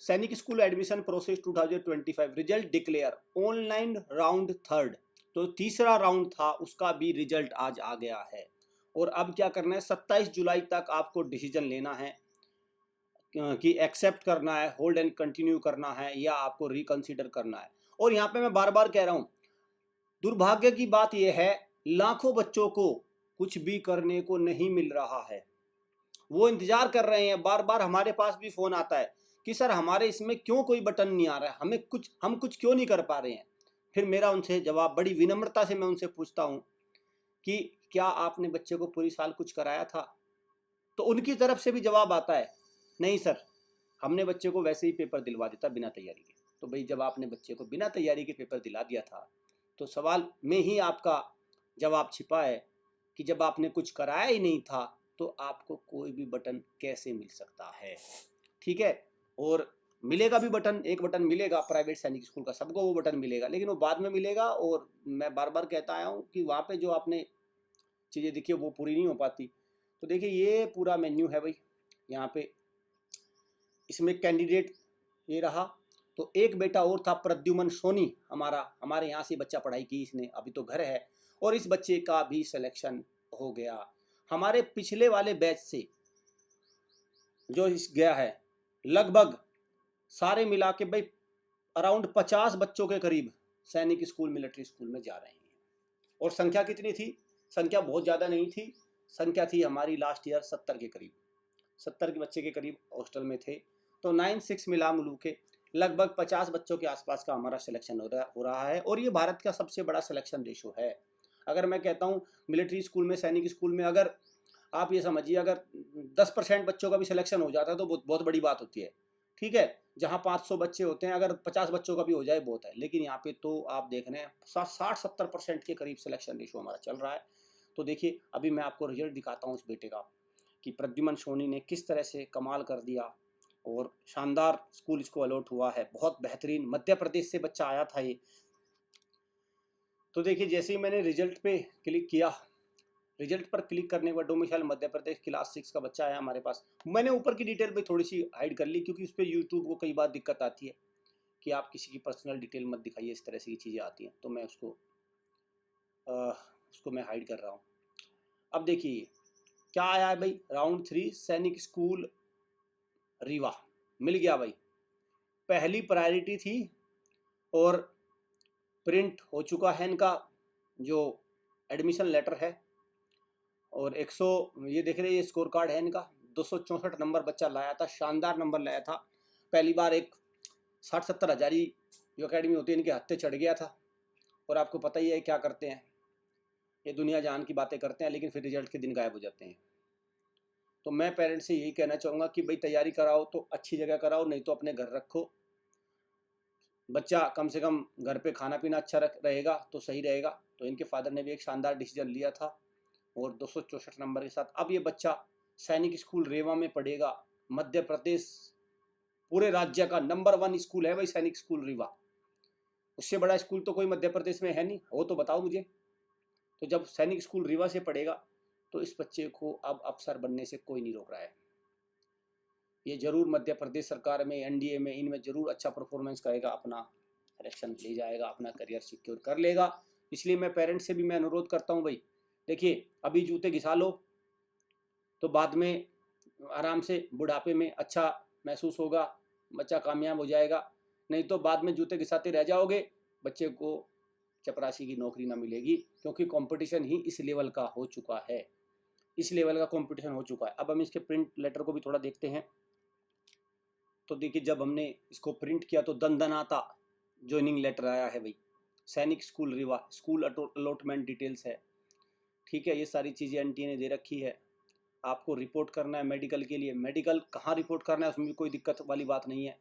सैनिक school admission process 2025 result declare online round third. तो तीसरा राउंड था उसका भी रिजल्ट आज आ गया है। और अब क्या करना है, 27 जुलाई तक आपको डिसीजन लेना है कि एक्सेप्ट करना है, होल्ड एंड कंटिन्यू करना है, या आपको रिकंसीडर करना है। और यहाँ पे मैं बार बार कह रहा हूँ, दुर्भाग्य की बात यह है लाखों बच्चों को कुछ भी करने को नहीं मिल रहा है। वो इंतजार कर रहे हैं, बार बार हमारे पास भी फोन आता है कि सर हमारे इसमें क्यों कोई बटन नहीं आ रहा है, हम कुछ क्यों नहीं कर पा रहे हैं। फिर मेरा उनसे जवाब, बड़ी विनम्रता से मैं उनसे पूछता हूँ कि क्या आपने बच्चे को पूरी साल कुछ कराया था? तो उनकी तरफ से भी जवाब आता है, नहीं सर, हमने बच्चे को वैसे ही पेपर दिलवा दिया था बिना तैयारी के। तो भाई जब आपने बच्चे को बिना तैयारी के पेपर दिला दिया था तो सवाल में ही आपका जवाब छिपा है कि जब आपने कुछ कराया ही नहीं था तो आपको कोई भी बटन कैसे मिल सकता है। ठीक है, और मिलेगा भी बटन, एक बटन मिलेगा प्राइवेट सैनिक स्कूल का, सबको वो बटन मिलेगा, लेकिन वो बाद में मिलेगा। और मैं बार बार कहता आया हूँ कि वहाँ पे जो आपने चीज़ें देखी वो पूरी नहीं हो पाती। तो देखिए ये पूरा मेन्यू है भाई, यहाँ पे इसमें कैंडिडेट ये रहा। तो एक बेटा और था प्रद्युमन सोनी, हमारे यहाँ से बच्चा पढ़ाई की इसने, अभी तो घर है, और इस बच्चे का भी सिलेक्शन हो गया। हमारे पिछले वाले बैच से जो इस गया है लगभग सारे मिला के भाई अराउंड 50 बच्चों के करीब सैनिक स्कूल मिलिट्री स्कूल में जा रहे हैं। और संख्या कितनी थी? संख्या बहुत ज़्यादा नहीं थी, संख्या थी हमारी लास्ट ईयर 70 के करीब, 70 के बच्चे के करीब हॉस्टल में थे। तो 9-6 मिला मिलू के लगभग 50 बच्चों के आसपास का हमारा सिलेक्शन हो रहा है। और ये भारत का सबसे बड़ा सिलेक्शन रेशो है। अगर मैं कहता हूँ मिलिट्री स्कूल में, सैनिक स्कूल में, अगर आप ये समझिए अगर 10% बच्चों का भी सिलेक्शन हो जाता है तो बहुत बड़ी बात होती है। ठीक है, जहाँ 500 बच्चे होते हैं, अगर 50 बच्चों का भी हो जाए बहुत है। लेकिन यहाँ पे तो आप देख रहे हैं 60-70% के करीब सिलेक्शन रेशो हमारा चल रहा है। तो देखिए अभी मैं आपको रिजल्ट दिखाता हूँ इस बेटे का कि प्रद्युमन सोनी ने किस तरह से कमाल कर दिया और शानदार स्कूल इसको अलॉट हुआ है। बहुत बेहतरीन मध्य प्रदेश से बच्चा आया था ये। तो देखिए जैसे ही मैंने रिजल्ट पे क्लिक किया, रिजल्ट पर क्लिक करने के बाद डोमिसाइल मध्य प्रदेश, क्लास 6 का बच्चा आया हमारे पास। मैंने ऊपर की डिटेल भी थोड़ी सी हाइड कर ली क्योंकि उस पर यूट्यूब को कई बार दिक्कत आती है कि आप किसी की पर्सनल डिटेल मत दिखाइए, इस तरह से चीज़ें आती हैं। तो मैं उसको मैं हाइड कर रहा हूँ। अब देखिए क्या आया है भाई, राउंड 3 सैनिक स्कूल रीवा मिल गया भाई, पहली प्रायोरिटी थी। और प्रिंट हो चुका है इनका जो एडमिशन लेटर है। और 100 ये देख रहे हैं, ये स्कोर कार्ड है इनका। 264 नंबर बच्चा लाया था, शानदार नंबर लाया था। पहली बार एक 60-70 हजारी जो अकेडमी होती है इनके हत्थे चढ़ गया था। और आपको पता ही है क्या करते हैं, ये दुनिया जहान की बातें करते हैं लेकिन फिर रिजल्ट के दिन गायब हो जाते हैं। तो मैं पेरेंट्स से यही कहना चाहूँगा कि भाई तैयारी कराओ तो अच्छी जगह कराओ, नहीं तो अपने घर रखो। बच्चा कम से कम घर पे खाना पीना अच्छा रहेगा तो सही रहेगा। तो इनके फादर ने भी एक शानदार डिसीजन लिया था और 264 नंबर के साथ अब ये बच्चा सैनिक स्कूल रेवा में पढ़ेगा। मध्य प्रदेश पूरे राज्य का नंबर 1 स्कूल है भाई सैनिक स्कूल रीवा। उससे बड़ा स्कूल तो कोई मध्य प्रदेश में है नहीं, हो तो बताओ मुझे। तो जब सैनिक स्कूल रीवा से पढ़ेगा तो इस बच्चे को अब अफसर बनने से कोई नहीं रोक रहा है। ये जरूर मध्य प्रदेश सरकार में, एनडीए में, इनमें जरूर अच्छा परफॉर्मेंस करेगा, अपना सिलेक्शन ले जाएगा, अपना करियर सिक्योर कर लेगा। इसलिए मैं पेरेंट्स से भी मैं अनुरोध करता हूँ भाई, देखिए अभी जूते घिसा लो तो बाद में आराम से बुढ़ापे में अच्छा महसूस होगा, बच्चा कामयाब हो जाएगा। नहीं तो बाद में जूते घिसाते रह जाओगे, बच्चे को चपरासी की नौकरी ना मिलेगी। क्योंकि कंपटीशन ही इस लेवल का हो चुका है, इस लेवल का कंपटीशन हो चुका है। अब हम इसके प्रिंट लेटर को भी थोड़ा देखते हैं। तो देखिए जब हमने इसको प्रिंट किया तो दंदनाता ज्वाइनिंग लेटर आया है भाई, सैनिक school Rewa, school allotment details है। ठीक है, ये सारी चीज़ें एनटीए ने दे रखी है। आपको रिपोर्ट करना है मेडिकल के लिए, मेडिकल कहाँ रिपोर्ट करना है उसमें भी कोई दिक्कत वाली बात नहीं है,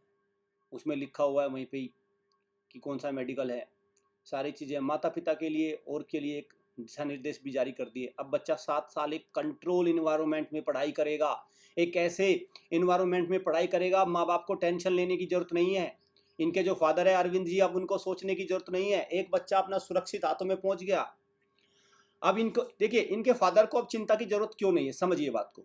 उसमें लिखा हुआ है वहीं पे ही कि कौन सा मेडिकल है। सारी चीज़ें माता पिता के लिए और के लिए एक दिशा निर्देश भी जारी कर दिए। अब बच्चा 7 साल एक कंट्रोल इन्वायरमेंट में पढ़ाई करेगा, एक ऐसे इन्वायरमेंट में पढ़ाई करेगा, माँ बाप को टेंशन लेने की जरूरत नहीं है। इनके जो फादर है अरविंद जी, अब उनको सोचने की जरूरत नहीं है, एक बच्चा अपना सुरक्षित हाथों में पहुंच गया। अब इनको देखिए, इनके फादर को अब चिंता की जरूरत क्यों नहीं है, समझिए बात को।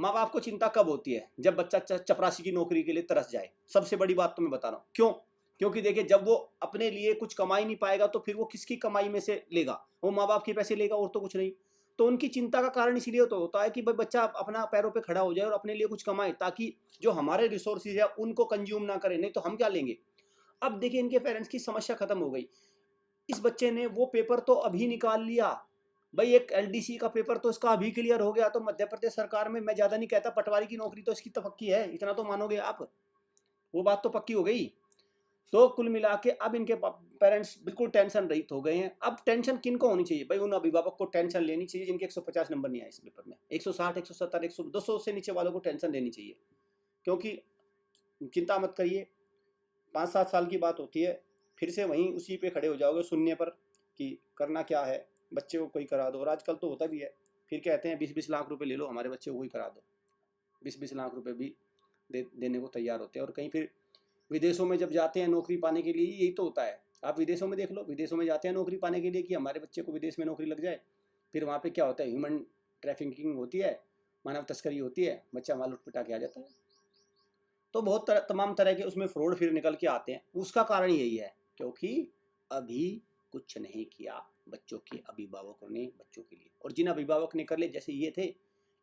माँ बाप को चिंता कब होती है? जब बच्चा चपरासी की नौकरी के लिए तरस जाए। सबसे बड़ी बात तो मैं बता रहा हूँ क्यों? क्योंकि देखिए, जब वो अपने लिए कुछ कमाई नहीं पाएगा तो फिर वो किसकी कमाई में से लेगा? वो माँ बाप के पैसे लेगा और तो कुछ नहीं। तो उनकी चिंता का कारण इसीलिए तो होता है कि भाई बच्चा अपना पैरों पे खड़ा हो जाए और अपने लिए कुछ कमाए, ताकि जो हमारे रिसोर्सेज है उनको कंज्यूम ना करे, नहीं तो हम क्या लेंगे? अब देखिए, इनके पेरेंट्स की समस्या खत्म हो गई। इस बच्चे ने वो पेपर तो अभी निकाल लिया भाई, एक एलडीसी का पेपर तो इसका अभी क्लियर हो गया, तो मध्य प्रदेश सरकार में मैं ज्यादा नहीं कहता, पटवारी की नौकरी तो इसकी तो पक्की है, इतना तो मानोगे आप? वो बात तो पक्की हो गई। तो कुल मिला के अब इनके पेरेंट्स बिल्कुल टेंशन रहित हो गए हैं। अब टेंशन किन को होनी चाहिए भाई? उन अभिभावक को टेंशन लेनी चाहिए जिनके 150 नंबर नहीं आए इस पेपर में। 160, 170, 100, 200 से नीचे वालों को टेंशन लेनी चाहिए, क्योंकि चिंता मत करिए, 5-7 साल की बात होती है, फिर से वहीं उसी पे खड़े हो जाओगे सुनने पर कि करना क्या है, बच्चे को कोई करा दो। और आजकल तो होता भी है, फिर कहते हैं 20-20 लाख रुपए ले लो, हमारे बच्चे को कोई करा दो। 20-20 लाख रुपए भी देने को तैयार होते हैं। और कहीं फिर विदेशों में जब जाते हैं नौकरी पाने के लिए, यही तो होता है। आप विदेशों में देख लो, विदेशों में जाते हैं नौकरी पाने के लिए कि हमारे बच्चे को विदेश में नौकरी लग जाए। फिर वहाँ पे क्या होता है? ह्यूमन ट्रैफिकिंग होती है, मानव तस्करी होती है, बच्चा माल लुट पिटा के आ जाता है। तो बहुत तमाम तरह के उसमें फ्रॉड फिर निकल के आते हैं। उसका कारण यही है क्योंकि अभी कुछ नहीं किया बच्चों के अभिभावकों ने बच्चों के लिए। और जिन अभिभावक ने कर ले, जैसे ये थे,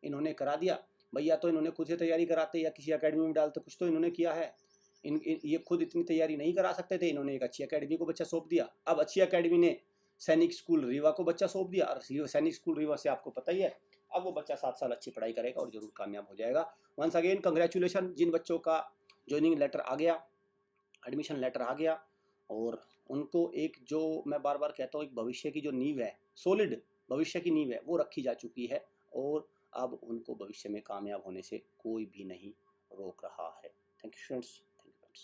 इन्होंने करा दिया भैया, तो इन्होंने खुद से तैयारी कराते या किसी एकेडमी में डालते, कुछ तो इन्होंने किया है। ये खुद इतनी तैयारी नहीं करा सकते थे, इन्होंने एक अच्छी एकेडमी को बच्चा सौंप दिया। अब अच्छी एकेडमी ने सैनिक स्कूल रीवा को बच्चा सौंप दिया, और सैनिक स्कूल रीवा से आपको पता ही है, अब वो बच्चा 7 साल अच्छी पढ़ाई करेगा और जरूर कामयाब हो जाएगा। वंस अगेन कंग्रेचुलेशन जिन बच्चों का ज्वाइनिंग लेटर आ गया, एडमिशन लेटर आ गया, और उनको एक, जो मैं बार बार कहता हूँ, एक भविष्य की जो नींव है, सॉलिड भविष्य की नींव है, वो रखी जा चुकी है। और अब उनको भविष्य में कामयाब होने से कोई भी नहीं रोक रहा है। Thank you students.